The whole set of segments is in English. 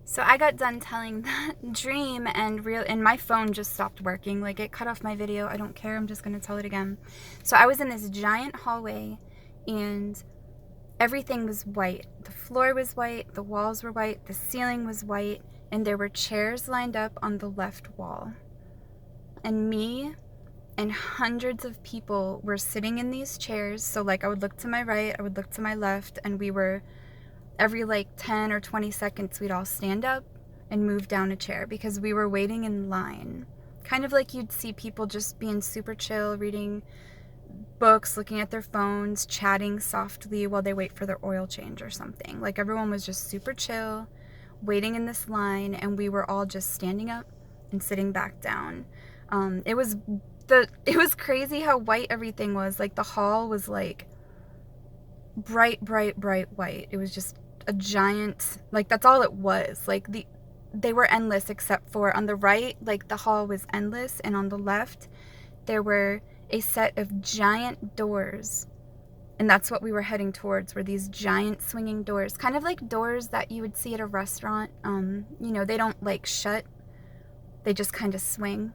So I got done telling that dream and my phone just stopped working. Like, it cut off my video. I don't care. I'm just going to tell it again. So I was in this giant hallway and everything was white. The floor was white, the walls were white, the ceiling was white, and there were chairs lined up on the left wall. And me and hundreds of people were sitting in these chairs. So like I would look to my right, I would look to my left, and we were every like 10 or 20 seconds, we'd all stand up and move down a chair because we were waiting in line. Kind of like you'd see people just being super chill, reading books, looking at their phones, chatting softly while they wait for their oil change or something. Like everyone was just super chill, waiting in this line, and we were all just standing up and sitting back down. It was crazy how white everything was. Like the hall was like bright white. It was just a giant, like that's all it was. Like they were endless except for on the right, like the hall was endless, and on the left there were a set of giant doors, and that's what we were heading towards, were these giant swinging doors, kind of like doors that you would see at a restaurant. They don't like shut, they just kind of swing.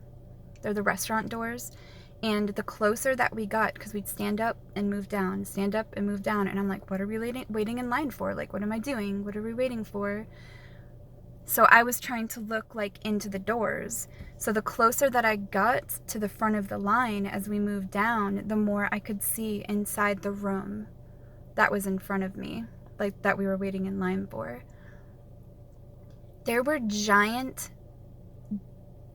They're the restaurant doors. And the closer that we got, because we'd stand up and move down, stand up and move down, and I'm like, what are we waiting in line for? Like, what am I doing? What are we waiting for? So I was trying to look like into the doors. So the closer that I got to the front of the line as we moved down, the more I could see inside the room that was in front of me, like that we were waiting in line for. There were giant,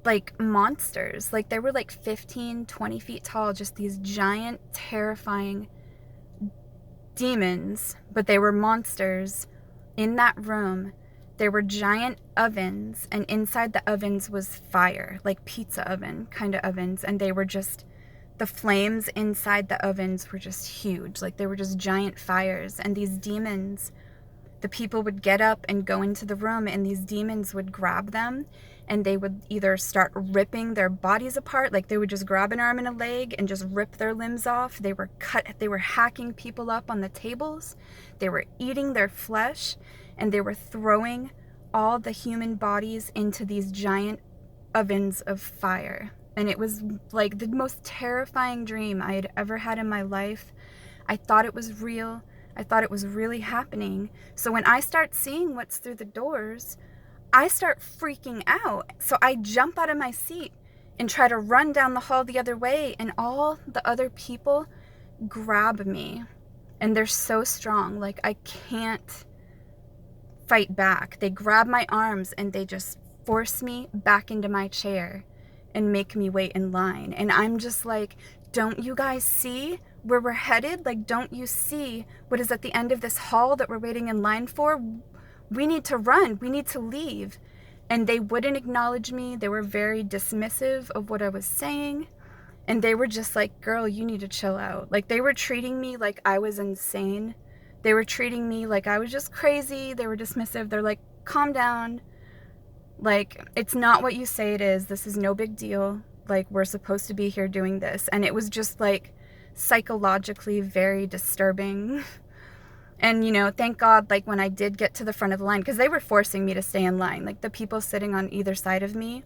like, monsters. Like, they were like 15, 20 feet tall, just these giant, terrifying demons, but they were monsters in that room. There were giant ovens, and inside the ovens was fire, like pizza oven kind of ovens, and they were just, the flames inside the ovens were just huge. Like, they were just giant fires, and these demons, the people would get up and go into the room, and these demons would grab them, and they would either start ripping their bodies apart, like they would just grab an arm and a leg and just rip their limbs off. They were hacking people up on the tables. They were eating their flesh, and they were throwing all the human bodies into these giant ovens of fire. And it was like the most terrifying dream I had ever had in my life. I thought it was real. I thought it was really happening. So when I start seeing what's through the doors, I start freaking out. So I jump out of my seat and try to run down the hall the other way, and all the other people grab me. And they're so strong, like I can't fight back. They grab my arms and they just force me back into my chair and make me wait in line. And I'm just like, don't you guys see where we're headed? Like, don't you see what is at the end of this hall that we're waiting in line for? We need to run. We need to leave. And they wouldn't acknowledge me. They were very dismissive of what I was saying. And they were just like, girl, you need to chill out. Like, they were treating me like I was insane. They were treating me like I was just crazy. They were dismissive. They're like, calm down. Like, it's not what you say it is. This is no big deal. Like, we're supposed to be here doing this. And it was just like psychologically very disturbing. And, thank God, like, when I did get to the front of the line, because they were forcing me to stay in line. Like, the people sitting on either side of me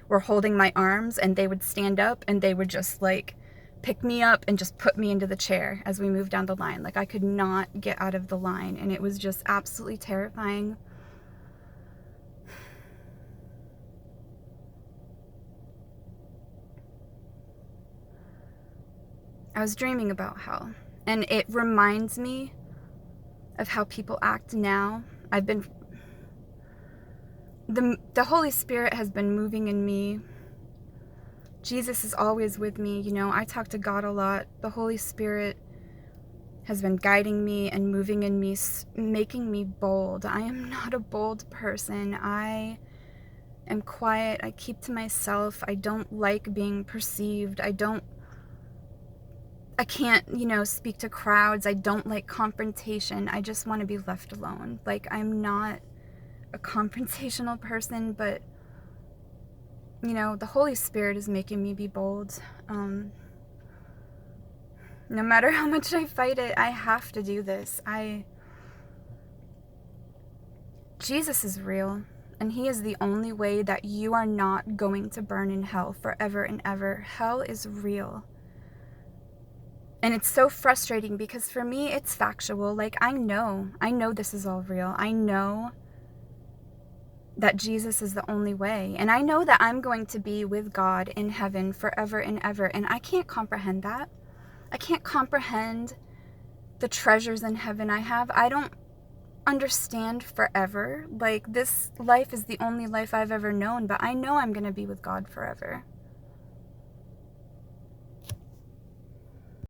were holding my arms, and they would stand up, and they would just, like, pick me up and just put me into the chair as we moved down the line. Like, I could not get out of the line, and it was just absolutely terrifying. I was dreaming about hell, and it reminds me of how people act now. The Holy Spirit has been moving in me. Jesus is always with me. I talk to God a lot. The Holy Spirit has been guiding me and moving in me, making me bold. I am not a bold person. I am quiet. I keep to myself. I don't like being perceived. I can't, speak to crowds. I don't like confrontation. I just want to be left alone. Like, I'm not a confrontational person, but, the Holy Spirit is making me be bold. No matter how much I fight it, I have to do this. Jesus is real. And he is the only way that you are not going to burn in hell forever and ever. Hell is real. And it's so frustrating because for me, it's factual. Like, I know this is all real. I know that Jesus is the only way. And I know that I'm going to be with God in heaven forever and ever. And I can't comprehend that. I can't comprehend the treasures in heaven I have. I don't understand forever. Like, this life is the only life I've ever known, but I know I'm going to be with God forever.